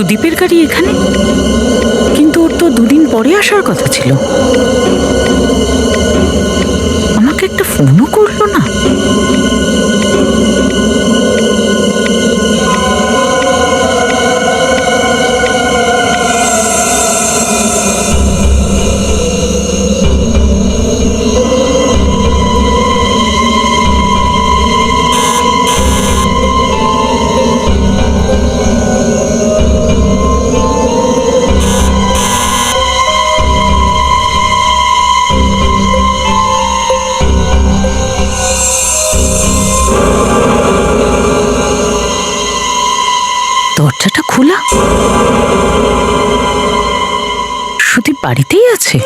সুদীপের গাড়ি এখানে, কিন্তু ওর তো দুদিন পরে আসার কথা ছিল। আমাকে একটা ফোনও করলো না। দরজাটা খোলা, সুদীপ বাড়িতেই আছে।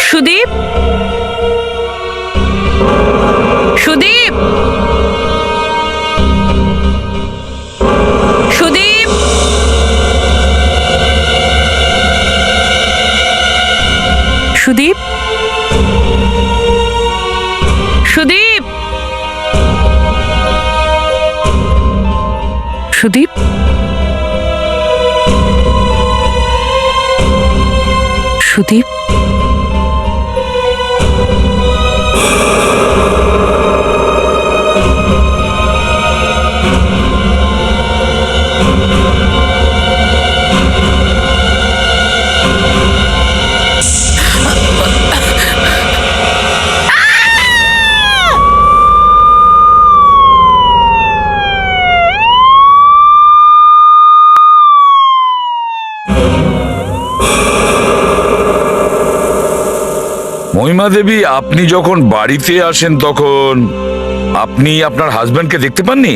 সুদীপ, সুদীপ, সুদীপ, সুদীপ, সুদীপ, সুদীপ, সুদীপ, মহিমা দেবী, আপনি যখন বাড়িতে আসেন তখন আপনি আপনার হাজবেন্ডকে দেখতে পাননি?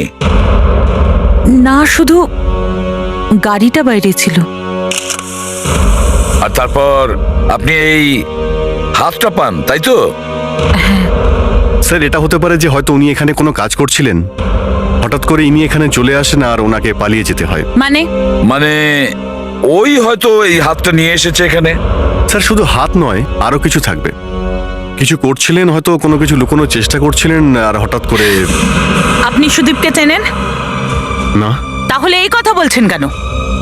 না, শুধু গাড়িটা বাইরে ছিল। আর তারপর আপনি এই হাতটা পান, তাই তো? স্যার, এটা হতে পারে যে হয়তো উনি এখানে কোনো কাজ করছিলেন, হঠাৎ করে ইনি এখানে চলে আসেন আর ওনাকে পালিয়ে যেতে হয়। মানে ওই হয়তো এই হাতটা নিয়ে এসেছে এখানে। স্যার, শুধু হাত নয়, আরো কিছু থাকবে। কিছু করছিলেন, হয়তো কোনো কিছু লুকোনোর চেষ্টা করছিলেন, আর হঠাৎ করে। আপনি সুদীপকে চেনেন না। তাহলে এই কথা বলছেন কেন?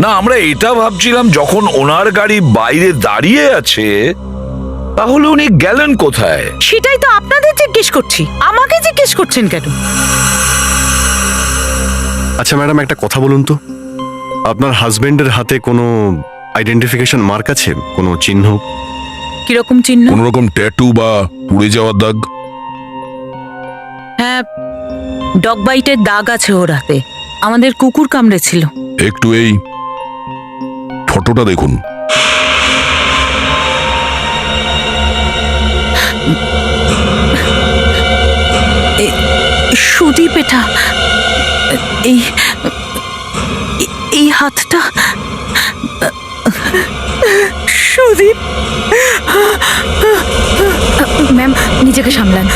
না, আমরা এটা ভাবছিলাম যখন ওনার গাড়ি বাইরে দাঁড়িয়ে আছে তাহলে উনি গেলেন কোথায়। সেটাই তো আপনাদের জিজ্ঞেস করছি, আমাকে জিজ্ঞেস করছেন কেন? আচ্ছা ম্যাডাম, একটা কথা বলুন তো, আপনার হাজবেন্ডের হাতে কোনো আইডেন্টিফিকেশন মার্ক আছে, কোনো চিহ্ন? কিরকম চিহ্ন? কোন রকম ট্যাটু বা পুড়ে যাওয়ার দাগ? হ্যাঁ, ডগ বাইটের দাগ আছে ওর হাতে। আমাদের কুকুর কামড়েছিল। একটু এই ফটোটা দেখুন। সুদীপ, এটা এই এই হাতটা সুদীপ। ম্যাম, নিজেকে সামলান।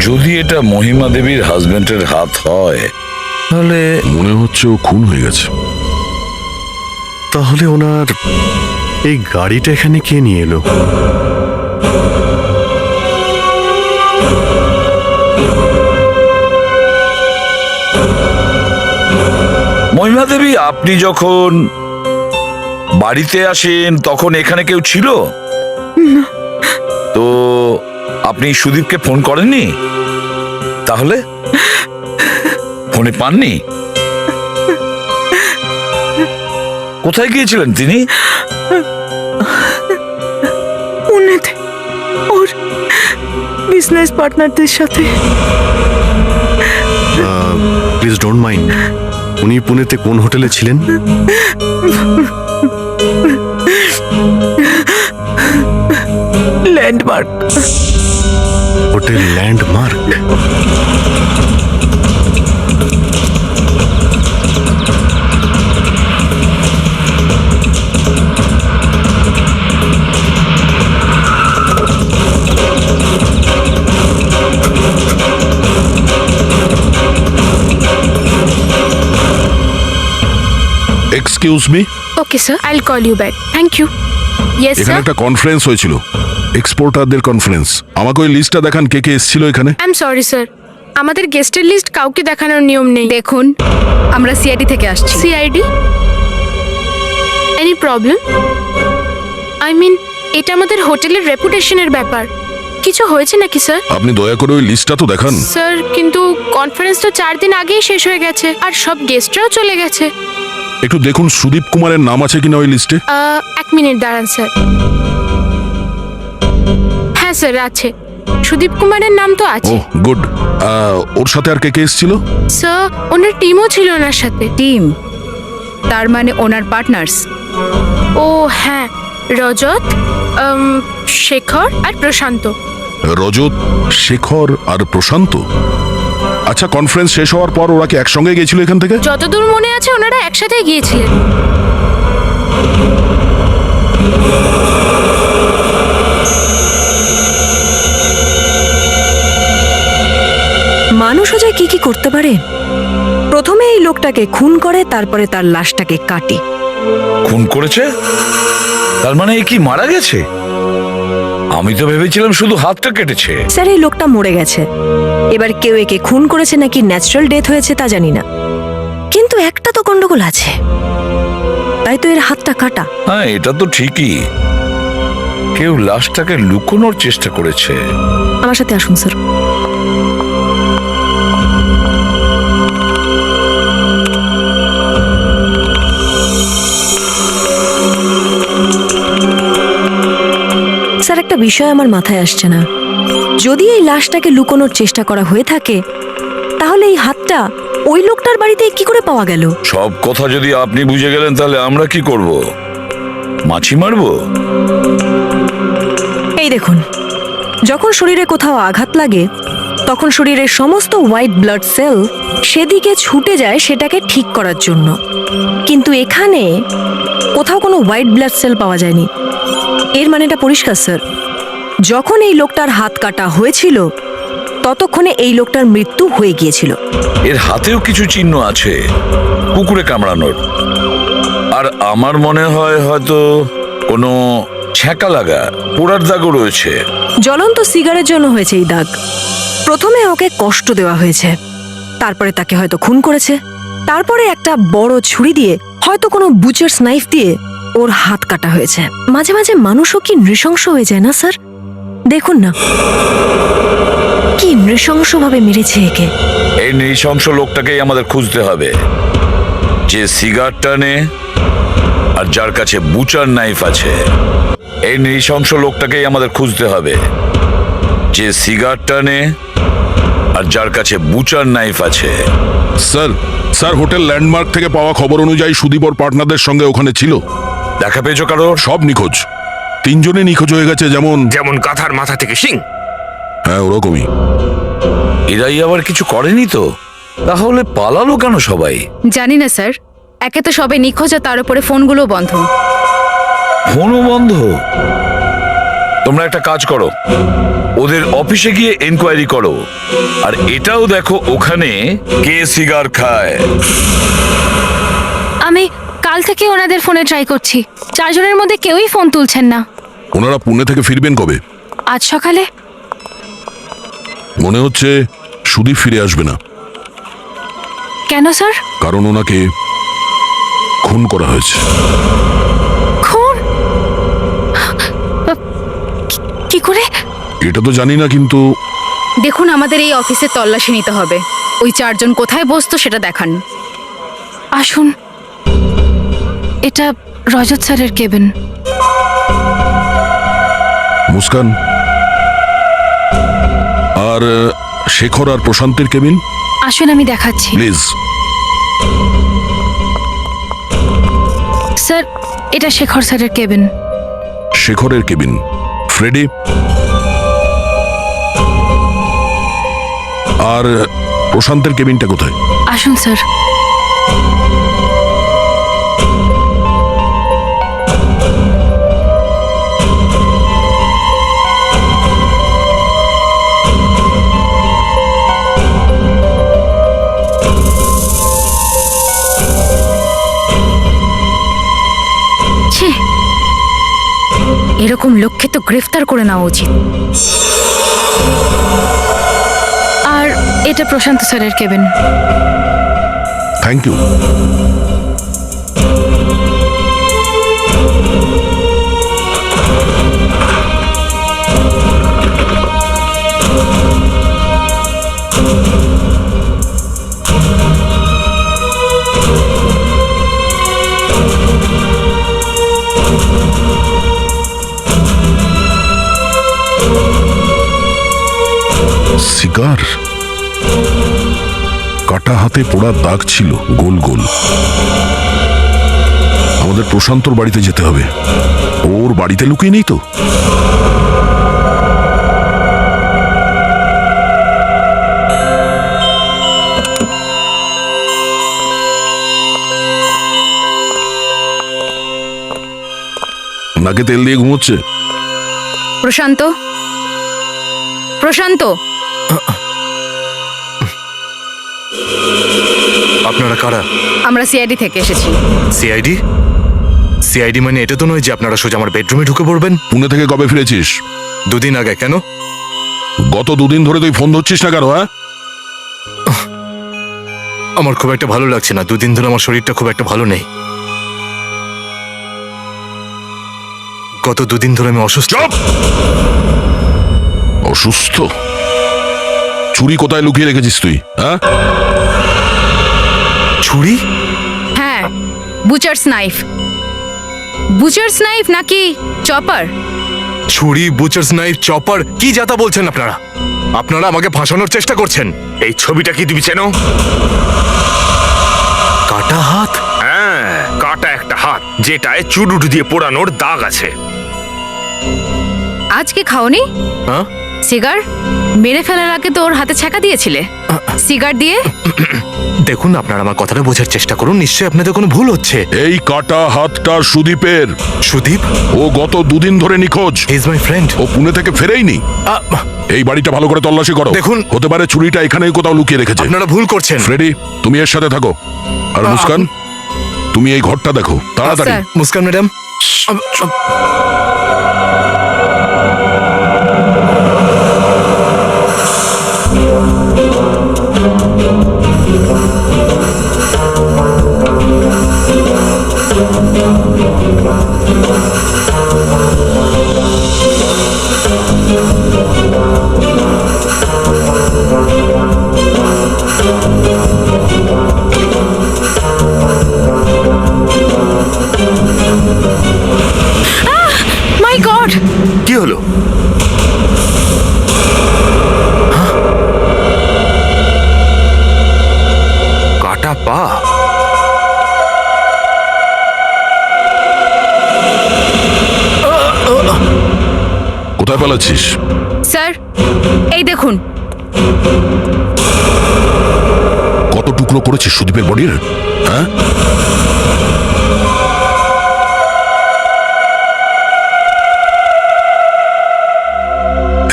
যদি এটা মহিমা দেবীর হাজবেন্ডের হাত হয় তাহলে মনে হচ্ছে ও খুন হয়ে গেছে। তাহলে ওনার এই গাড়িটা এখানে কে নিয়ে এলো? মহিমা দেবী, আপনি যখন বাড়িতে আসেন তখন এখানে কেউ ছিল? তো আপনি সুদীপকে ফোন করেননি? তাহলে ফোনে পাননি? কোথায় গিয়েছিলেন তিনি? পুনেতে ওর বিজনেস পার্টনারদের সাথে। প্লিজ ডোন্ট মাইন্ড, উনি পুনেতে কোন হোটেলে ছিলেন? Landmark hotel landmark. Excuse me, okay sir, I will call you back. Thank you. Yes এখানে স্যার। একটা কনফারেন্স হয়েছিল, এক্সপোর্টারদের কনফারেন্স। আমাকে ওই লিস্টটা দেখান, কে কে এসেছিল এখানে। আই এম সরি স্যার, আমাদের গেস্টের লিস্ট কাউকে দেখানোর নিয়ম নেই। দেখুন, আমরা সিআইডি থেকে আসছি। CID? Any problem? I mean, এটা আমাদের হোটেলের রেপুটেশনের ব্যাপার। কিছু হয়েছে নাকি স্যার? আপনি দয়া করে ওই লিস্টটা তো দেখান। স্যার, কিন্তু কনফারেন্স তো 4 দিন আগেই শেষ হয়ে গেছে, আর সব গেস্টরাও চলে গেছে। একটু দেখুন সুদীপ কুমারের নাম আছে কিনা ওই লিস্টে। 1 মিনিট দাঁড়ান স্যার। হ্যাঁ স্যার, আছে। সুদীপ কুমারের নাম তো ও আছে। গুড। ওর সাথে আর কে কে এসেছিল? স্যার, ওনার টিমও ছিল ওনার সাথে। টিম, তার মানে ওনার পার্টনার্স। ও হ্যাঁ, রজত, শেখর আর প্রশান্ত। রজত, শেখর আর প্রশান্ত। আচ্ছা, কনফারেন্স শেষ হওয়ার পর ওরা কি একসঙ্গে গেছিল এখান থেকে? যতদূর মনে আছে ওনারা একসাথে গিয়েছিলেন। মানুষ যে কি কি করতে পারে। প্রথমে এই লোকটাকে খুন করে, তারপরে তার লাশটাকে কাটে। খুন করেছে? তার মানে এ কি মারা গেছে? আমি তো ভেবেছিলাম শুধু হাতটা কেটেছে। স্যার, এই লোকটা মরে গেছে। এবার কেউ একে খুন করেছে নাকি ন্যাচারাল ডেথ হয়েছে তা জানি না, কিন্তু একটা তো গন্ডগোল আছে, তাই তো এর হাতটা কাটা। হ্যাঁ, এটা তো ঠিকই। কেউ লাশটাকে লুকোনোর চেষ্টা করেছে। আমার সাথে আসুন স্যার। স্যার, একটা বিষয় আমার মাথায় আসছে না। যদি এই লাশটাকে লুকোনোর চেষ্টা করা হয়ে থাকে, তাহলে এই হাতটা ওই লোকটার বাড়িতে কি করে পাওয়া গেল? সব কথা যদি আপনি বুঝে গেলেন তাহলে আমরা কি করব? মাছি মারবো? এই দেখুন, যখন শরীরে কোথাও আঘাত লাগে তখন শরীরের সমস্ত হোয়াইট ব্লাড সেল সেদিকে ছুটে যায় সেটাকে ঠিক করার জন্য, কিন্তু এখানে কোথাও কোনো হোয়াইট ব্লাড সেল পাওয়া যায়নি। এর মানেটা পরিষ্কার স্যার, যখন এই লোকটার হাত কাটা হয়েছিল ততক্ষণে এই লোকটার মৃত্যু হয়ে গিয়েছিল। এর হাতেও কিছু চিহ্ন আছে কুকুরে কামড়ানোর, আর আমার মনে হয় হয়তো কোনো ছ্যাঁকা লাগা পোড়ার দাগও রয়েছে। জ্বলন্ত সিগারের জন্য হয়েছে এই দাগ। প্রথমে ওকে কষ্ট দেওয়া হয়েছে, তারপরে তাকে হয়তো খুন করেছে, তারপরে একটা বড় ছুরি দিয়ে, হয়তো কোনো বুচার্স নাইফ দিয়ে ওর হাত কাটা হয়েছে। মাঝে মাঝে মানুষও কি নৃশংস হয়ে যায় না স্যার? দেখুন না, কি নৃশংসভাবে মেরেছে একে। এই নৃশংস লোকটাকেই আমাদের খুঁজতে হবে, যে সিগারেট টানে আর যার কাছে বুচার নাইফ আছে। এই নৃশংস লোকটাকেই আমাদের খুঁজতে হবে, যে সিগারেট টানে আর যার কাছে বুচার নাইফ আছে। স্যার, স্যার, হোটেল ল্যান্ডমার্ক থেকে পাওয়া খবর অনুযায়ী সুদীপ ওর পার্টনারদের সঙ্গে ওখানে ছিল। দেখা পেয়েছো কারোর? সব নিখোঁজ, 3 জনে নিখোঁজ হয়ে গেছে। যেমন কাঁথার মাথা থেকে শিং। হ্যাঁ, ওরকমই। এরাই আবার কিছু করেনি তো? তাহলে পালালো কেন সবাই? জানি না স্যার, একে তো সবে নিখোঁজ, আর তার উপরে ফোনগুলো বন্ধ। ফোনও বন্ধ? তোমরা একটা কাজ করো, ওদের অফিসে গিয়ে এনকোয়ারি করো, আর এটাও দেখো ওখানে কে সিগার খায়। আমি কাল থেকে ওনাদের ফোনে ট্রাই করছি, 4 জনের মধ্যে কেউই ফোন তুলছেন না। ওনারা পুনে থেকে ফিরবেন কবে? আজ সকালে। মনে হচ্ছে সুদীপ ফিরে আসবে না, কেন স্যার? কারণ ওনাকে খুন করা হয়েছে। খুন? কি করে? এটা তো জানি না, কিন্তু দেখুন, আমাদের এই অফিসে তল্লাশি নিতে হবে। ওই 4 জন কোথায় বসতো সেটা দেখান। আসুন, এটা রজত স্যারের কেবিন। মুস্কান আর শেখর আর প্রশান্তের কেবিন। আসুন, আমি দেখাচ্ছি। প্লিজ। স্যার, এটা শেখর স্যারের কেবিন। শেখরের কেবিন। ফ্রেডি আর প্রশান্তের কেবিনটা কোথায়? আসুন স্যার। এরকম লোককে তো গ্রেফতার করে নেওয়া উচিত। আর এটা প্রশান্ত স্যারের কেবিন। Thank you. সিগার, কাটা হাতে পোড়া দাগ ছিল গোল গোল। আমাদের প্রশান্তর বাড়িতে যেতে হবে। ওর বাড়িতে লুকিয়ে নেই তো? নাকে তেল দিয়ে ঘুমোচ্ছে। প্রশান্ত, প্রশান্ত, আপনারা কারা? আমরা সিআইডি থেকে এসেছি। সিআইডি? সিআইডি মানে এটা তো নয় যে আপনারা সোজা আমার বেডরুমে ঢুকে পড়বেন। পুনে থেকে কবে ফিরেছিস? 2 দিন আগে। কেন? গত 2 দিন ধরে তুই ফোন ধরছিস না কেন? হ্যাঁ, আমার খুব একটা ভালো লাগছে না। 2 দিন ধরে আমার শরীরটা খুব একটা ভালো নেই। গত 2 দিন ধরে আমি অসুস্থ। চুপ! অসুস্থ? চুরি কোথায় লুকিয়ে রেখেছিস তুই? হ্যাঁ, ছুরি? হ্যাঁ, বুচার্স নাইফ। বুচার্স নাইফ নাকি চপার? ছুরি, বুচার্স নাইফ, চপার, কি যাতা বলছেন আপনারা? আপনারা আমাকে ফাঁসানোর চেষ্টা করছেন। এই ছবিটা কি তুমি চেনো? কাটা হাত? হ্যাঁ, কাটা একটা হাত যেটায় চুরুট দিয়ে পোড়ানোর দাগ আছে। আজকে খাওনি হ্যাঁ? সিগার? মেরে ফেলার আগে তো ওর হাতে ছ্যাঁকা দিয়েছিলে সিগার দিয়ে। দেখুন, আপনারা আমার কথাটা বোঝার চেষ্টা করুন। নিশ্চয়ই আপনাদের কোনো ভুল হচ্ছে। এই কাটা হাতটা সুদীপের। সুদীপ? ও গত 2 দিন ধরে নিখোঁজ। He is my friend. ও পুনে থেকে ফেরেইনি। এই বাড়িটা ভালো করে তল্লাশি করো। দেখুন, হতে পারে চুরিটা এখানেই কোথাও লুকিয়ে রেখেছে। আপনারা ভুল করছেন। ফ্রেডি, তুমি এর সাথে থাকো। আর মুস্কান, তুমি এই ঘরটা দেখো তাড়াতাড়ি। স্যার। মুস্কান ম্যাডাম, মাই গড! কি হলো? কাটা পা? কোথায় পালাচ্ছিস? স্যার, এই দেখুন। কত টুকরো করেছিস সুদীপের বডির? হ্যাঁ,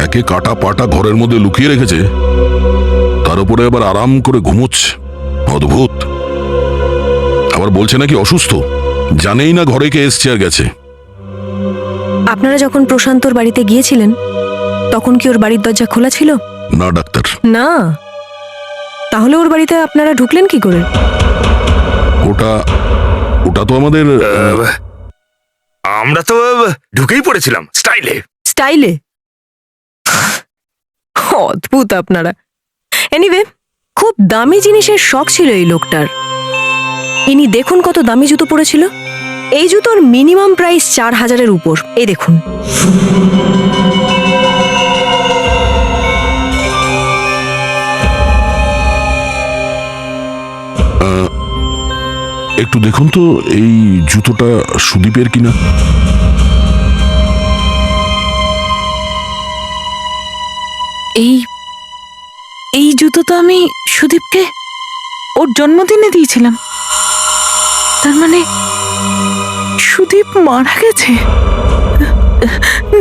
একে কাটা পাটা ঘরের মধ্যে লুকিয়ে রেখেছে, তার উপরে আবার আরাম করে ঘুমোচ্ছে। অদ্ভুত। আবার বলছে নাকি অসুস্থ। জানেই না ঘরে কে এসছে আর গেছে। আপনারা যখন প্রশান্তর বাড়িতে গিয়েছিলেন তখন কি ওর বাড়ির দরজা খোলা ছিল? না ডাক্তার। না, তাহলে ওর বাড়িতে আপনারা ঢুকলেন কি করে? ওটা ওটা তো আমাদের আমরা তো ঢুকেই পড়েছিলাম স্টাইলে। স্টাইলে? অদ্ভুত আপনারা। এনিওয়ে, খুব দামি জিনিসের শখ ছিল এই লোকটার। ইনি দেখুন কত দামি জুতো পরেছিল। এই জুতোর মিনিমাম প্রাইস 4000-এর উপর। এই দেখুন। একটু দেখুন তো এই জুতোটা সুদীপের কিনা। এই জুতো তো আমি সুদীপকে ওর জন্মদিনে দিয়েছিলাম। তার মানে সুদীপ মারা গেছে?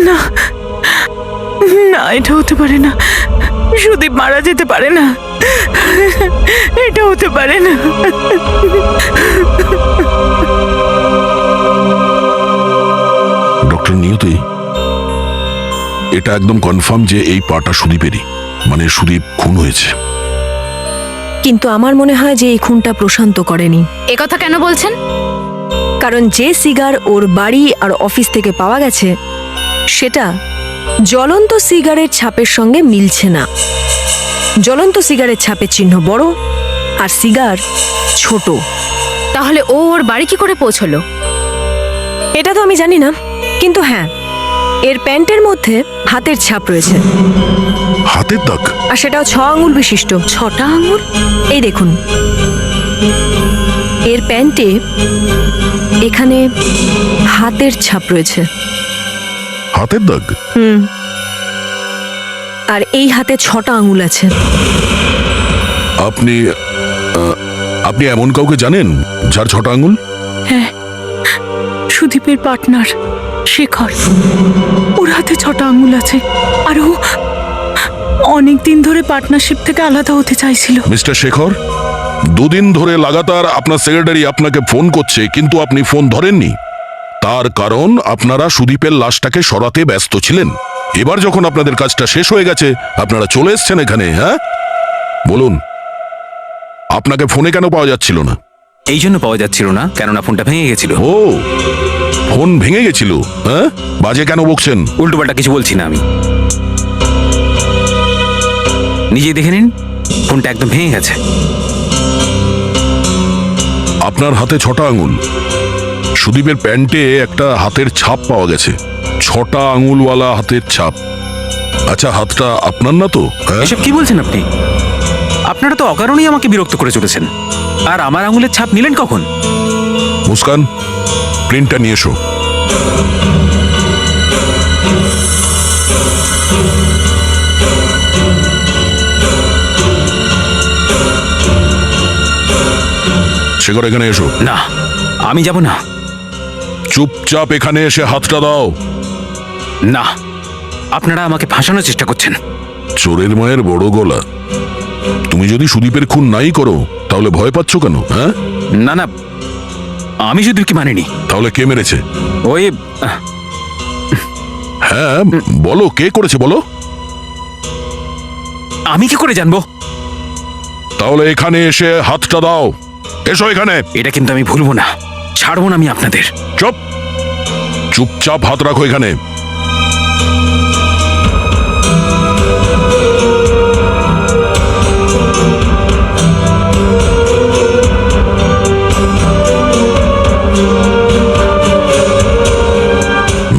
না না, এটা হতে পারে না। সুদীপ মারা যেতে পারে না। এটা হতে পারে না। ডক্টর নিয়তি, এটা একদম কনফার্ম যে এই পাটা সুদীপেরই, মানে সুদীপ খুন হয়েছে। কিন্তু আমার মনে হয় যে এই খুনটা প্রশান্ত করেনি। একথা কেন বলছেন? কারণ যে সিগার ওর বাড়ি আর অফিস থেকে পাওয়া গেছে সেটা জ্বলন্ত সিগারের ছাপের সঙ্গে মিলছে না। জ্বলন্ত সিগারের ছাপের চিহ্ন বড় আর সিগার ছোট। তাহলে ও ওর বাড়ি কি করে পৌঁছলো? এটা তো আমি জানি না, কিন্তু হ্যাঁ, এর প্যান্টের মধ্যে হাতের ছাপ রয়েছে, হাতের দাগ? আর সেটাও 6 আঙ্গুল বিশিষ্ট। 6টা আঙুল? এই দেখুন, এর প্যান্টে এখানে হাতের ছাপ রয়েছে। হাতের দাগ? আর এই হাতে 6টা আঙ্গুল আছে। আপনি আপনি এমন কাউকে জানেন যার 6টা আঙুল? হ্যাঁ, সুদীপের পার্টনার শেখর, ওর হাতে 6টা আঙুল আছে। আর ও অনেক দিন ধরে পার্টনারশিপ থেকে আলাদা হতে চাইছিল। মিস্টার শেখর, 2 দিন ধরে লাগাতার আপনার সেক্রেটারি আপনাকে ফোন করছে, কিন্তু আপনি ফোন ধরেননি। তার কারণ আপনারা সুদীপের লাশটাকে সরাতে ব্যস্ত ছিলেন। এবার যখন আপনাদের কাজটা শেষ হয়ে গেছে, আপনারা চলে এসছেন এখানে। হ্যাঁ, বলুন, আপনাকে ফোনে কেন পাওয়া যাচ্ছিল না? এই জন্য পাওয়া যাচ্ছিল না, কেননা ফোনটা ভেঙে গেছিল। ও, ফোন ভেঙে গেছিল? হ্যাঁ, বাজে কেন বকছেন? উল্টোপাল্টা কিছু বলছি না আমি, নিজেই দেখে নিন, ফোনটা একদম ভেঙে গেছে। আপনার হাতে 6টা আঙুল, সুদীপের প্যান্টে একটা হাতের ছাপ পাওয়া গেছে, 6টা আঙুলওয়ালা হাতের ছাপ। আচ্ছা, হাতটা আপনার না তো? হ্যাঁ? এসব কি বলছেন আপনি? আপনারা তো অকারণেই আমাকে বিরক্ত করে চলেছেন। আর আমার আঙুলের ছাপ নিলেন কখন? মুস্কান, প্রিন্টটা নিয়ে এসো। শেখর, এখানে এসো। না, আমি যাব না। চুপচাপ এখানে এসে হাতটা দাও। না, আপনারা আমাকে ফাঁসানোর চেষ্টা করছেন। চোরের মায়ের বড় গলা। তুমি যদি সুদীপের খুন নাই করো তাহলে ভয় পাচ্ছ কেন? হ্যাঁ, না না, আমি সুদীপকে মানিনি। তাহলে কে মেরেছে? ওই হ্যাঁ, বলো, কে করেছে বলো। আমি কি করে জানবো? তাহলে এখানে এসে হাতটা দাও। এসো এখানে। এটা কিন্তু আমি ভুলবো না, ছাড়বো না আমি আপনাদের। চুপ, চুপচাপ হাত রাখো এখানে।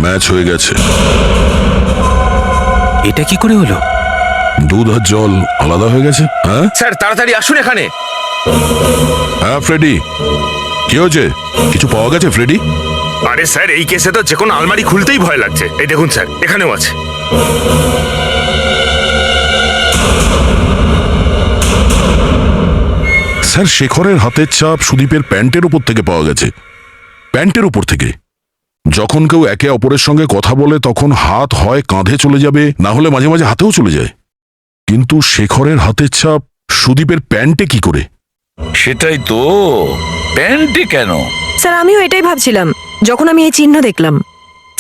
ম্যাচ হয়ে গেছে। এটা কি করে হলো? দুধ আর জল আলাদা হয়ে গেছে। হ্যাঁ স্যার, তাড়াতাড়ি আসুন এখানে। হ্যাঁ, ফ্রেডি, কি হয়েছে? কিছু পাওয়া গেছে ফ্রেডি? আরে স্যার, এই কেসে তো যে কোনো আলমারি খুলতেই ভয় লাগছে। এই দেখুন স্যার, এখানেও আছে। স্যার, শেখরের হাতের ছাপ সুদীপের প্যান্টের উপর থেকে পাওয়া গেছে। প্যান্টের উপর থেকে। যখন কেউ একে অপরের সঙ্গে কথা বলে তখন হাত হয় কাঁধে চলে যাবে, না হলে মাঝে মাঝে হাতেও চলে যায়। কিন্তু শেখরের হাতের ছাপ সুদীপের প্যান্টে কি করে? সেটাই তো, প্যান্টে কেন? স্যার, আমিও এটাই ভাবছিলাম যখন আমি এই চিহ্ন দেখলাম,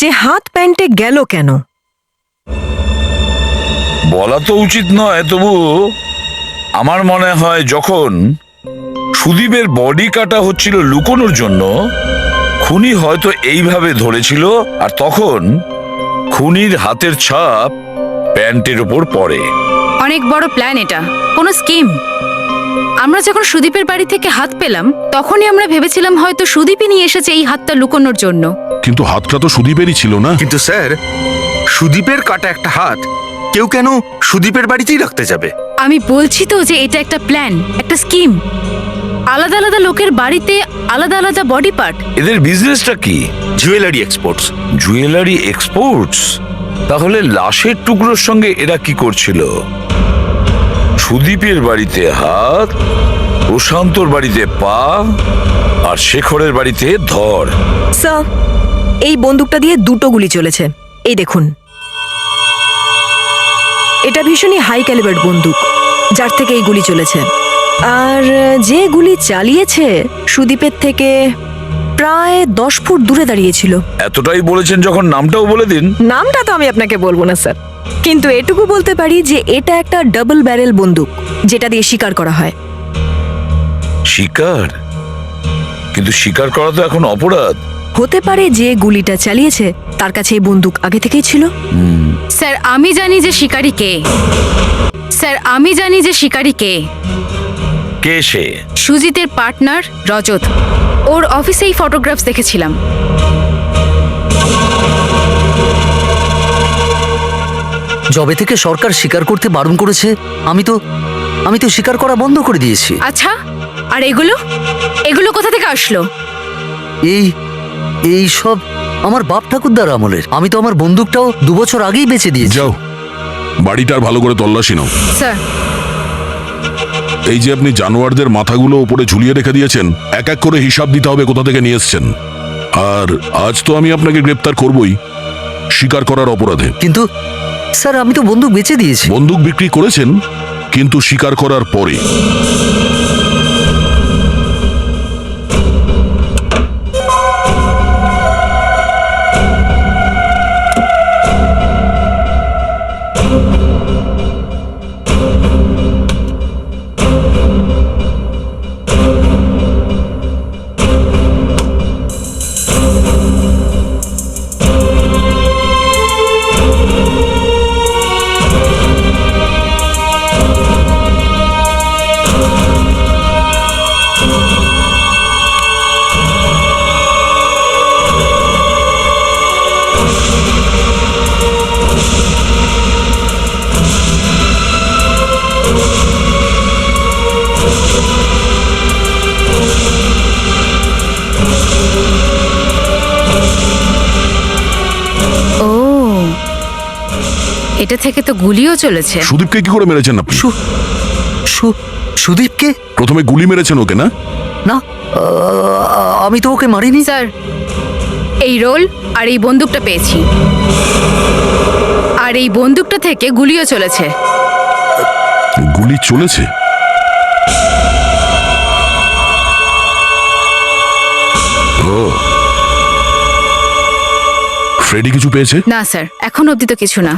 যে হাত প্যান্টে গেল কেন। বলা তো উচিত নয়, তবু আমার মনে হয় যখন সুদীপের বডি কাটা হচ্ছিল লুকোনোর জন্য, খুনি হয়তো এইভাবে ধরেছিল, আর তখন খুনির হাতের ছাপ প্যান্টের উপর পড়ে। অনেক বড় প্ল্যান এটা, কোনো স্কিম। আমরা যখন সুদীপের বাড়ি থেকে হাত পেলাম তখনই আমরা ভেবেছিলাম হয়তো সুদীপই নিয়ে এসেছে এই হাতটা লুকোনোর জন্য। কিন্তু হাতটা তো সুদীপেরই ছিল না। কিন্তু স্যার, সুদীপের কাটা একটা হাত কেউ কেন সুদীপের বাড়িতেই রাখতে যাবে? আমি বলছি তো যে এটা একটা প্ল্যান, একটা স্কিম। আলাদা আলাদা লোকের বাড়িতে আলাদা আলাদা বডি পার্ট। এদের বিজনেসটা কি? Jewellery exports. Jewellery exports? তাহলে লাশের টুকরোর সঙ্গে এরা কি করছিল? সুদীপের বাড়িতে হাত, প্রশান্তর বাড়িতে পা, আর শেখরের বাড়িতে ধর। স্যার, এই বন্দুকটা দিয়ে 2টো গুলি চলেছে। এই দেখুন, এটা ভীষণই হাই ক্যালিবার বন্দুক, যার থেকে এই গুলি চলেছে। আর যে গুলি চালিয়েছে সুদীপের থেকে প্রায় 10 ফুট দূরে দাঁড়িয়েছিল। এতটাই বলেছেন যখন নামটাও বলে দিন। নামটা তো আমি আপনাকে বলবো না স্যার, কিন্তু এটুকু বলতে পারি যে এটা একটা ডাবল ব্যারেল বন্দুক যেটা দিয়ে শিকার করা হয়। শিকার? কিন্তু শিকার করা তো এখন অপরাধ। হতে পারে যে গুলিটা চালিয়েছে তার কাছে এই বন্দুক আগে থেকেই ছিল। স্যার আমি জানি যে শিকারী কে। স্যার আমি জানি যে শিকারী কে। কে সে? সুজিতের পার্টনার রজত। ওর অফিসেই ফটোগ্রাফস দেখেছিলাম। যবে থেকে সরকার স্বীকার করতে বারণ করেছে আমি তো স্বীকার করা বন্ধ করে দিয়েছি। আচ্ছা, আর এগুলো এগুলো কোথা থেকে আসলো? এই সব আমার বাপ ঠাকুরদার আমলের। আমি তো আমার বন্দুকটাও 2 বছর আগেই বেচে দিয়েছি। যাও, বাড়িটার ভালো করে তল্লাশি নাও। স্যার এই যে আপনি জানোয়ারদের মাথাগুলো উপরে ঝুলিয়ে রেখে দিয়েছেন, এক এক করে হিসাব দিতে হবে কোথা থেকে নিয়ে এসছেন। আর আজ তো আমি আপনাকে গ্রেপ্তার করবই স্বীকার করার অপরাধে। কিন্তু স্যার আমি তো বন্দুক বেচে দিয়েছি। বন্দুক বিক্রি করেছেন, কিন্তু স্বীকার করার পরে। ও, এটা থেকে তো গুলিও চলেছে। সুদীপকে কি করে মেরেছেন আপনি? সুদীপকে? প্রথমে গুলি মেরেছেন ওকে, না? না, আমি তো ওকে মারিনি। স্যার এই রোল আর এই বন্দুকটা পেয়েছি, আর এই বন্দুকটা থেকে গুলিও চলেছে। গুলি চলেছে? ও, ফ্রেডি কিছু পেয়েছে? না স্যার, এখন অবধি তো কিছু না।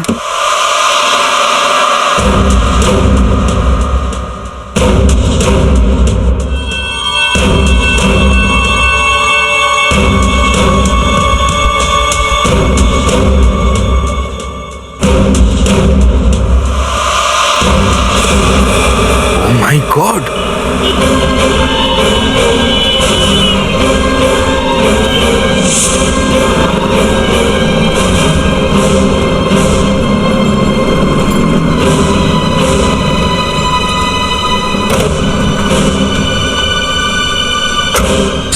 ও মাই গড!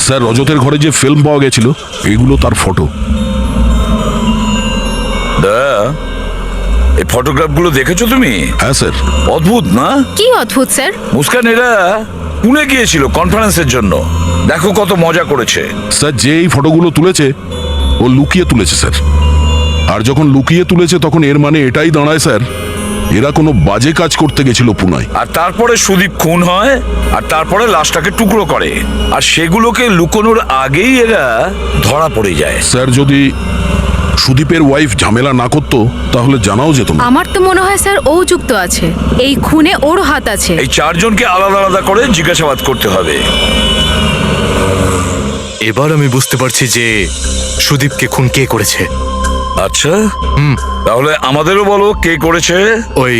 স্যার, রজতের ঘরে যে ফিল্ম পাওয়া গেছিল এগুলো তার ফটো। এই ফটোগ্রাফগুলো দেখেছো তুমি? হ্যাঁ স্যার। অদ্ভুত না? কি অদ্ভুত স্যার? মুস্কান এরা পুনে গিয়েছিল কনফারেন্সের জন্য। দেখো কত মজা করেছে। স্যার, যে এই ফটোগুলো তুলেছে ও লুকিয়ে তুলেছে স্যার। আর যখন লুকিয়ে তুলেছে তখন এর মানে এটাই দাঁড়ায় স্যার, এরা কোনো বাজে কাজ করতে গেছিল পুনায়। আর তারপরে সুদীপ খুন হয়, আর তারপরে লাশটাকে টুকরো করে, আর সেগুলোকে লুকোনোর আগেই এরা ধরা পড়ে যায়। স্যার, যদি সুদীপের ওয়াইফ ঝামেলা না করতো তাহলে জানাও যেত না। আমার তো মনে হয় স্যার ও যুক্ত আছে, এই খুনে ওর হাত আছে। এই 4 জনকে আলাদা আলাদা করে জিজ্ঞাসাবাদ করতে হবে। এবার আমি বুঝতে পারছি যে সুদীপকে খুন কে করেছে। আচ্ছা, তাহলে আমাদেরও বলো কে করেছে। ওই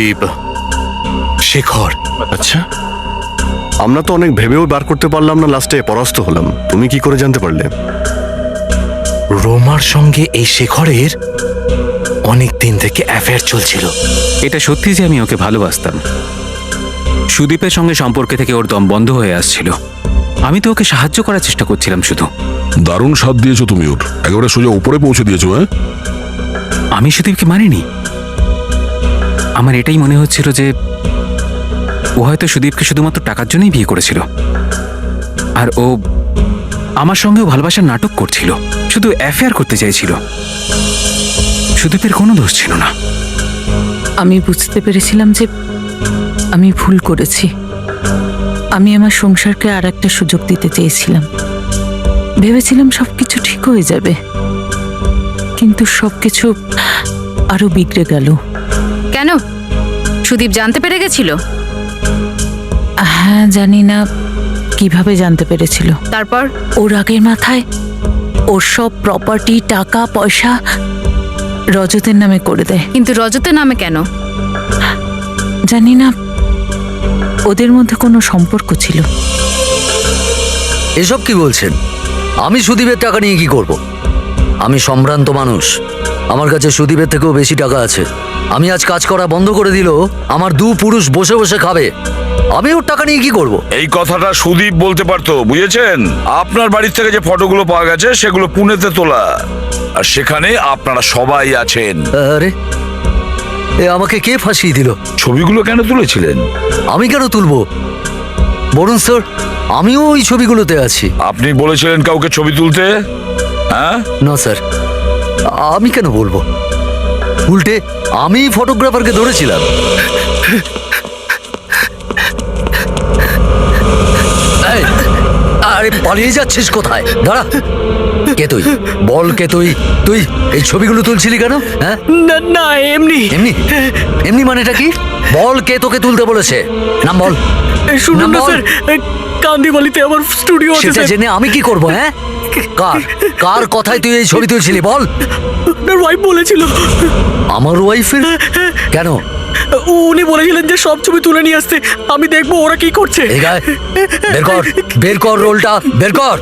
শেখর। আচ্ছা, আমরা তো অনেক ভেবেও বার করতে পারলাম না, লাস্টে পরাস্ত হলাম। তুমি কি করে জানতে পারলে? রোমার সঙ্গে এই শেখরের অনেক দিন থেকে অ্যাফেয়ার চলছিল। এটা সত্যি যে আমি ওকে ভালোবাসতাম। সুদীপের সঙ্গে সম্পর্কে থেকে ওর দম বন্ধ হয়ে আসছিল। আমি তো ওকে সাহায্য করার চেষ্টা করছিলাম শুধু। দারুণ সাথ দিয়েছো তুমি ওর, একেবারে সোজা উপরে পৌঁছে দিয়েছো। হ্যাঁ, আমি সুদীপকে মারিনি। আমার এটাই মনে হচ্ছিল যে ও হয়তো সুদীপকে শুধুমাত্র টাকার জন্যই বিয়ে করেছিল, আর ও আমার সঙ্গেও ভালোবাসার নাটক করছিল, শুধু অ্যাফেয়ার করতে চাইছিল। সুদীপের কোনো দোষ ছিল না। আমি বুঝতে পেরেছিলাম যে আমি ভুল করেছি। আমি আমার সংসারকে আর একটা সুযোগ দিতে চেয়েছিলাম, ভেবেছিলাম সবকিছু ঠিক হয়ে যাবে, কিন্তু সবকিছু আরো বিগড়ে গেল। কেন? সুদীপ জানতে পেরে গেছিল? হ্যাঁ, জানি না কিভাবে জানতে পেরেছিল। তারপর? ওর আগের মাথায় ওর সব প্রপার্টি, টাকা পয়সা রজতের নামে করে দেয়। কিন্তু রজতের নামে কেন? জানি না, ওদের মধ্যে কোনো সম্পর্ক ছিল। এসব কি বলছেন? আমি সুদীপের টাকা নিয়ে কি করব? আমি সম্ভ্রান্ত মানুষ, আমার কাছে সুদীপের থেকেও বেশি টাকা আছে। আমি আজ কাজ করা বন্ধ করে দিল, আমার দু পুরুষ বসে বসে খাবে, আমি ওর টাকা নিয়ে কি করব? এই কথাটা সুদীপ বলতে পারতো, বুঝেছেন? আপনার বাড়ির থেকে যে ফটোগুলো পাওয়া গেছে সেগুলো পুনেতে তোলা, আর সেখানে আপনারা সবাই আছেন। আরে, এ আমাকে কে ফাঁসিয়ে দিল? ছবিগুলো কেন তুলেছিলেন? আমি কেন তুলবো? বরুণ স্যার, আমিও ওই ছবিগুলোতে আছি। আপনি বলেছিলেন কাউকে ছবি তুলতে? হ্যাঁ? না স্যার, আমি কেন বলবো? উল্টে আমি ফটোগ্রাফারকে ধরেছিলাম। এই, আরে পালিয়ে যাচ্ছিস কোথায়? দাঁড়া, কে তুই? বল, কে তুই? তুই এই ছবিগুলো তুলছিলি কেন? হ্যাঁ, না না, এমনি এমনি এমনি মানেটা কি? বল, কে তোকে তুলতে বলেছে? নাম বল। শুনুন নাম না বল। স্যার, কান্দিবালিতে আমার স্টুডিও আছে সেটা স্যার। জেনে আমি কি করব? হ্যাঁ, কার কার কথায় তুই এই ছবি তুলছিলি বল? আপনার ওয়াইফ বলেছিল। আমার ওয়াইফের? কেন? উনি বলেছিলেন যে সব ছবি তুলে নিয়ে আসতে, আমি দেখবো ওরা কি করছে। এই গায়ে বের কর, বের কর রোলটা, বের কর।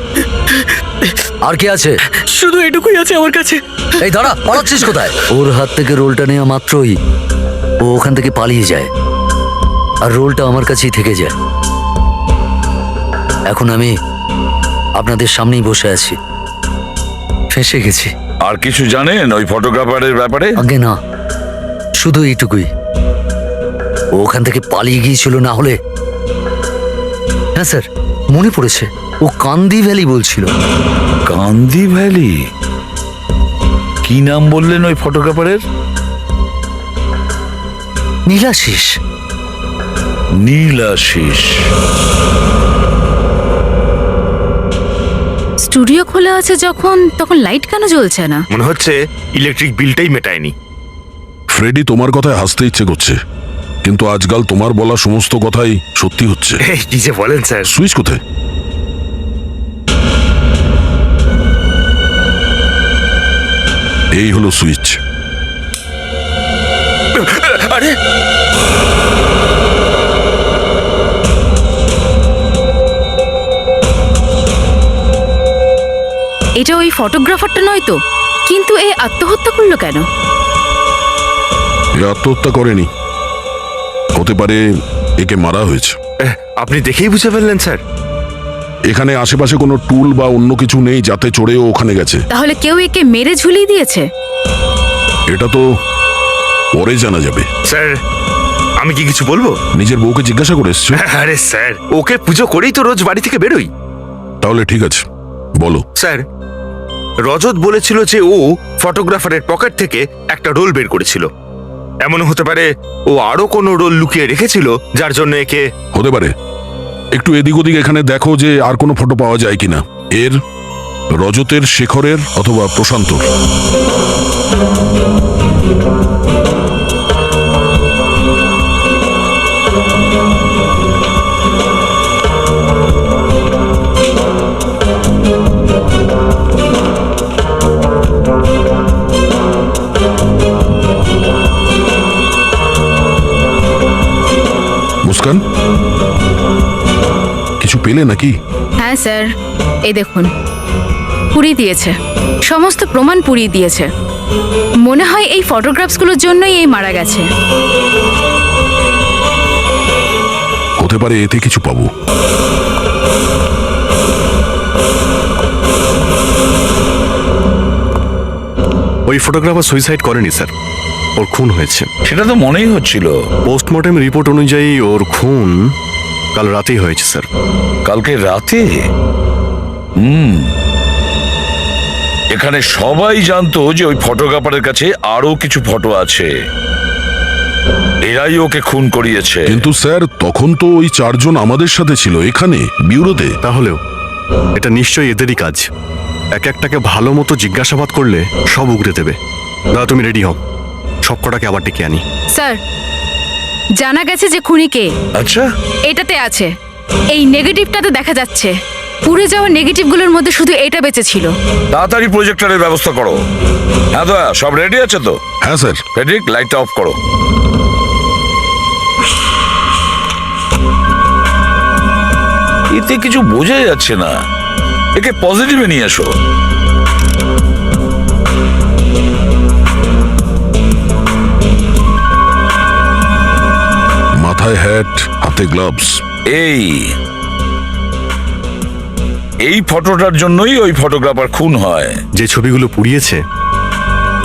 আর কি আছে? শুধু এটুকুই আছে আমার কাছে। এই দাঁড়া, পালাচ্ছিস কোথায়? ওর হাত থেকে রোলটা নেওয়া মাত্রই ও ওখান থেকে পালিয়ে যায়, আর রোলটা আমার কাছেই থেকে যায়। এখন আমি আপনাদের সামনেই বসে আছি, ফেঁসে গেছি। আর কিছু জানেন ওই ফটোগ্রাফারের ব্যাপারে? আগে না, শুধু এইটুকুই, ও ওখান থেকে পালিয়ে গিয়েছিল, না হলে। হ্যাঁ স্যার, মনে পড়েছে, ও কান্দি ভ্যালি বলছিল। কান্দি ভ্যালি? কি নাম বললেন ওই ফটোগ্রাফারের? নীলাশিস। নীলাশিস। স্টুডিও খোলা আছে যখন, তখন লাইট কেন জ্বলছে না? মনে হচ্ছে ইলেকট্রিক বিলটাই মেটায়নি। ফ্রেডি, তোমার কথায় হাসতে ইচ্ছে করছে, কিন্তু আজকাল তোমার বলা সমস্ত কথাই সত্যি হচ্ছে। কি যে বলেন স্যার। সুইচ কোথায়? এই হলো সুইচ। আরে, এটা ওই ফটোগ্রাফারটা নয় তো? কিন্তু এ আত্মহত্যা করলো কেন? এ আত্মহত্যা করেনি, হতে পারে একে মারা হয়েছে। আপনি দেখেই বুঝে ফেললেন স্যার? এখানে আশেপাশে কোনো টুল বা অন্য কিছু নেই যাতে চড়ে ও ওখানে গেছে। তাহলে কেউ একে মেরে ঝুলিয়ে দিয়েছে? এটা তো পরে জানা যাবে। স্যার, আমি কি কিছু বলবো? নিজের বউকে জিজ্ঞাসা করে এসছো? আরে স্যার, ওকে পুজো করেই তো রোজ বাড়ি থেকে বেরোই। তাহলে ঠিক আছে, বলো। স্যার, রজত বলেছিল যে ও ফটোগ্রাফারের পকেট থেকে একটা রোল বের করেছিল। এমন হতে পারে ও আরো কোনো রোল লুকিয়ে রেখেছিল, যার জন্য একে। হতে পারে। একটু এদিক ওদিক এখানে দেখো যে আর কোনো ফটো পাওয়া যায় কিনা, এর, রজতের, শেখরের অথবা প্রশান্তর। মুস্কান, কিছু পেলে নাকি? হ্যাঁ স্যার, এই দেখুন, পুড়িয়ে দিয়েছে, সমস্ত প্রমাণ পুড়িয়ে দিয়েছে। মনে হয় এই ফটোগ্রাফসগুলোর জন্যই এই মারা গেছে। হতে পারে এতে কিছু পাবো। ওই ফটোগ্রাফার সুইসাইড করেনি স্যার, ওর খুন হয়েছে। সেটা তো মনেই হচ্ছিল। পোস্টমর্টেম রিপোর্ট অনুযায়ী ওর খুন কাল রাতেই হয়েছে স্যার। কালকে রাতে? এখানে সবাই জানতো যে ওই ফটোগ্রাফারের কাছে আরো কিছু ফটো আছে, এরাই ওকে খুন করিয়েছে। কিন্তু স্যার, তখন তো ওই চারজন আমাদের সাথে ছিল এখানে বিউরোতে। তাহলেও এটা নিশ্চয়ই এদেরই কাজ। এক একটাকে ভালো মতো জিজ্ঞাসাবাদ করলে সব উগরে দেবে। দাদা তুমি রেডি হও, সব কটাকে আবার ডেকে আনি। স্যার, জানা গেছে যে খুনি কে। আচ্ছা, এটাতে আছে, এই নেগেটিভটাতে দেখা যাচ্ছে। পুড়ে যাওয়া নেগেটিভগুলোর মধ্যে শুধু এটা বেঁচে ছিল। তাড়াতাড়ি প্রজেক্টরের ব্যবস্থা করো। হ্যাঁ দয়া, সব রেডি আছে তো? হ্যাঁ স্যার। ফেডরিক, লাইটটা অফ করো। এতে কিছু বোঝা যাচ্ছে না, একে পজিটিভে নিয়ে এসো। মাথায় হ্যাট, হাতে গ্লাভস। এই ফটোটার জন্যই ওই ফটোগ্রাফার খুন হয়। যে ছবিগুলো পুড়িয়েছে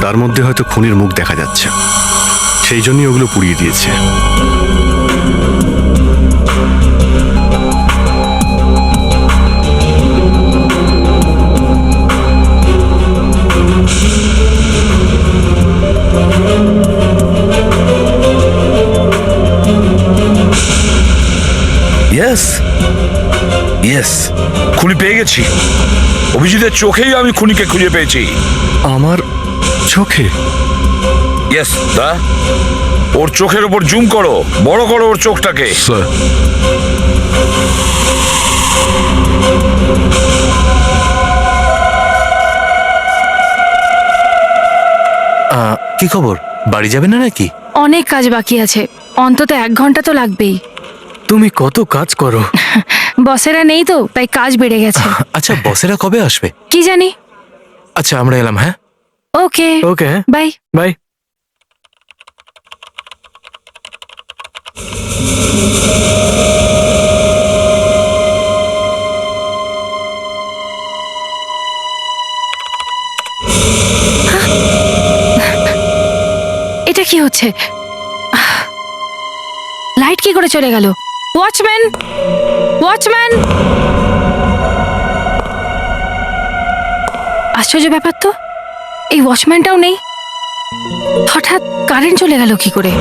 তার মধ্যে হয়তো খুনির মুখ দেখা যাচ্ছে, সেই জন্যই ওগুলো পুড়িয়ে দিয়েছে। ইয়েস ইয়েস, খুনি পেয়ে গেছি। অভিজিতের চোখেই আমি খুনিকে খুঁজে পেয়েছি। আমার চোখে? ইয়েস দা, ওর চোখের উপর জুম করো, বড় করো ওর চোখটাকে। স্যার, কি খবর, বাড়ি যাবে না নাকি? অনেক কাজ বাকি আছে, অন্তত 1 ঘন্টা তো লাগবেই। তুমি কত কাজ করো। বসেরা নেই তো, তাই কাজ বেড়ে গেছে। আচ্ছা, বসেরা কবে আসবে? কি জানি। আচ্ছা, আমরা এলাম। হ্যাঁ, ওকে ওকে, বাই। বাই। এটা কি হচ্ছে? লাইট কি করে চলে গেল? Watchman, watchman! আশ্চর্য ব্যাপার তো, এই ওয়াচম্যানটাও নেই। হঠাৎ কারেন্ট চলে গেল কি করে?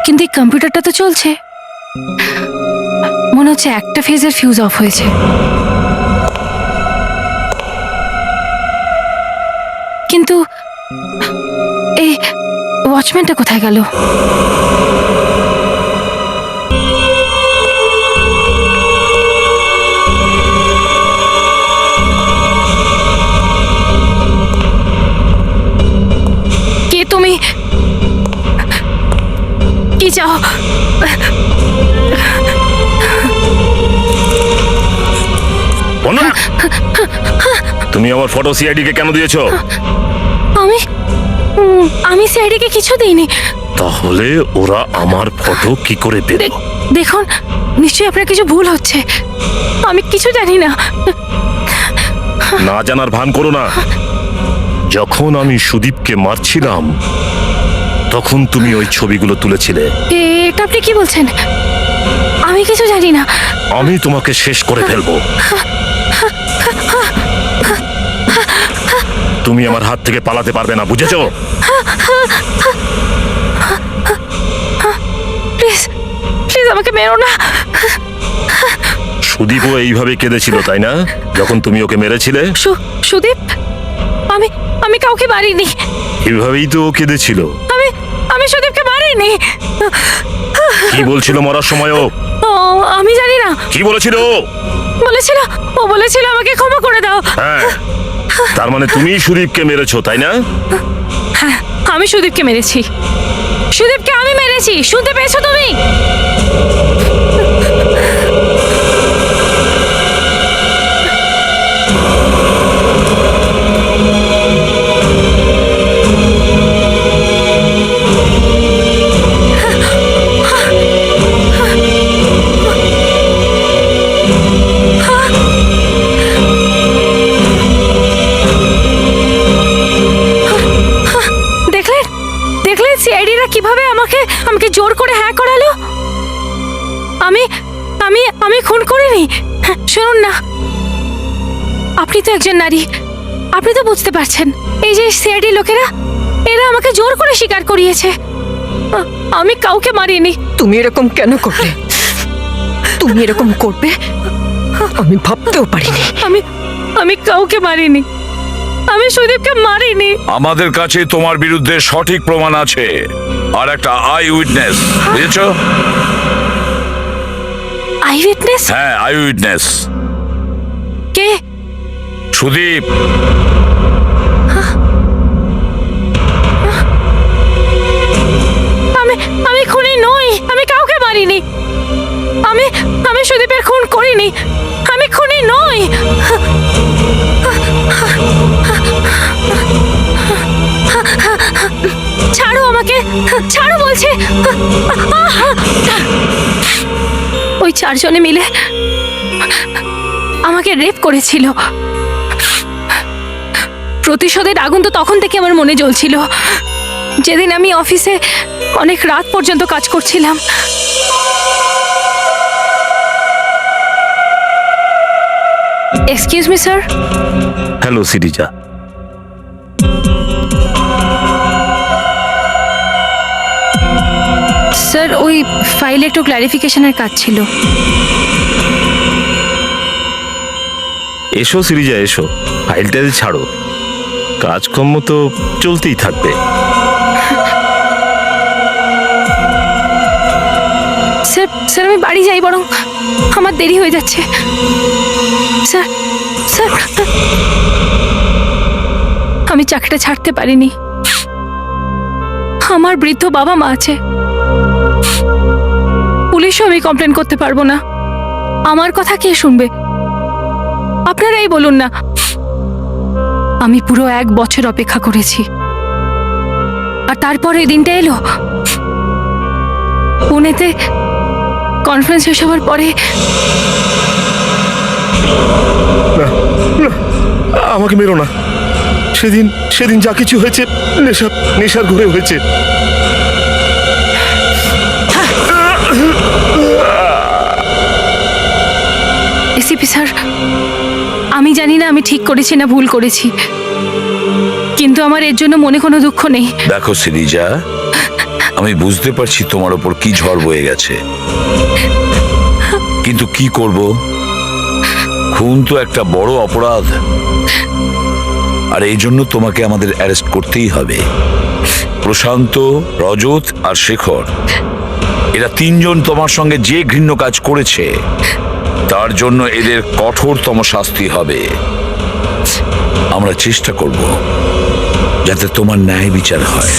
কিন্তু এই কম্পিউটারটা তো চলছে। মনে হচ্ছে একটা ফেজের ফিউজ অফ হয়েছে। কিন্তু এই ওয়াচম্যানটা কোথায় গেল? কে তুমি? কি চাও? তুমি আমার ফটো সিআইডি কে কেন দিয়েছো? আমি সিআইডিকে কিছু দিইনি। তাহলে ওরা আমার ফটো কি করে পেল? দেখুন, নিশ্চয়ই আপনার কিছু ভুল হচ্ছে। আমি কিছু জানি না। না জানার ভান করো না। যখন আমি সুদীপকে মারছিলাম তখন তুমি ওই ছবিগুলো তুলেছিলে। এটা আপনি কি বলছেন? আমি কিছু জানি না। আমি তোমাকে শেষ করে ফেলবো। তুমি আমার হাত থেকে পালাতে পারবে না, বুঝেছো? প্লিজ প্লিজ আমাকে মেরো না। সুদীপও এইভাবে কেঁদেছিল, তাই না, যখন তুমি ওকে মেরেছিলে? সুদীপ, আমি কাউকে মারিনি। এইভাবেই তো ও কেঁদেছিল। আমি সুদীপকে মারিনি। কি বলছিল মরার সময় ও? আমি জানি না। কি বলেছিল? ও বলেছিল আমাকে ক্ষমা করে দাও। হ্যাঁ, তার মানে তুমি সুদীপকে মেরেছো, তাই না? হ্যাঁ, আমি সুদীপকে মেরেছি। সুদীপকে আমি মেরেছি, শুনতে পেয়েছো তুমি? সিআইডিরা কিভাবে আমাকে জোর করে হ্যাক করালো? আমি খুন করিনি। শুনুন না, আপনি তো একজন নারী, আপনি তো বুঝতে পারছেন। এই যে সিআইডি লোকেরা, এরা আমাকে জোর করে স্বীকার করিয়েছে। আমি কাউকে মারিনি। তুমি এরকম কেন করলে? তুমি এরকম করবে আমি ভাবতেও পারিনি। আমি কাউকে মারিনি, আমি সুদীপকে মারিনি। আমাদের কাছে তোমার বিরুদ্ধে সঠিক প্রমাণ আছে আর একটা আই উইটনেস, বুঝেছো? I witness? হ্যাঁ, আই উইটনেস। কে? সুদীপ। আমি খুনি নই, আমি কাউকে মারিনি। আমি সুদীপের খুন করিনি, আমি খুনি নই। ছাড়ো আমাকে, ছাড়ো বলছে। ওই চারজনে মিলে আমাকে রেপ করেছিল। প্রতিশোধের আগুন তো তখন থেকে আমার মনে জ্বলছিল, যেদিন আমি অফিসে অনেক রাত পর্যন্ত কাজ করছিলাম। Excuse me sir. Hello Sirija. Sir, ওই ফাইলে একটু ক্ল্যারিফিকেশনের কাজ ছিল। এসো সিরিজা, এসো। ফাইলটা ছাড়ো, কাজকর্ম তো চলতেই থাকবে। স্যার স্যার আমি বাড়ি যাই, বরং আমার দেরি হয়ে যাচ্ছে। স্যার স্যার আমি চাকরিটা ছাড়তে পারিনি। আমার বৃদ্ধ বাবা মা আছে, পুলিশও আমি কমপ্লেন করতে পারবো না। আমার কথা কে শুনবে? আপনারাই বলুন না। আমি পুরো 1 বছর অপেক্ষা করেছি, আর তারপর এই দিনটা এলো। পুনেতে কনফারেন্স শেষ হওয়ার পরে আমাকে মেরো না। সেদিন যা কিছু হয়েছে নেশার ঘরে হয়েছে। এসিপি স্যার, আমি জানি না আমি ঠিক করেছি না ভুল করেছি, কিন্তু আমার এর জন্য মনে কোনো দুঃখ নেই। দেখো সিরিজা, আমি বুঝতে পারছি তোমার ওপর কি ঝড় বয়ে গেছে, কিন্তু কি করব? খুন তো একটা বড় অপরাধ, আর এই জন্য তোমাকে আমাদের অ্যারেস্ট করতেই হবে। প্রশান্ত, রজত আর শেখর, এরা 3 জন তোমার সঙ্গে যে ঘৃণ্য কাজ করেছে, তার জন্য এদের কঠোরতম শাস্তি হবে। আমরা চেষ্টা করব যাতে তোমার ন্যায় বিচার হয়।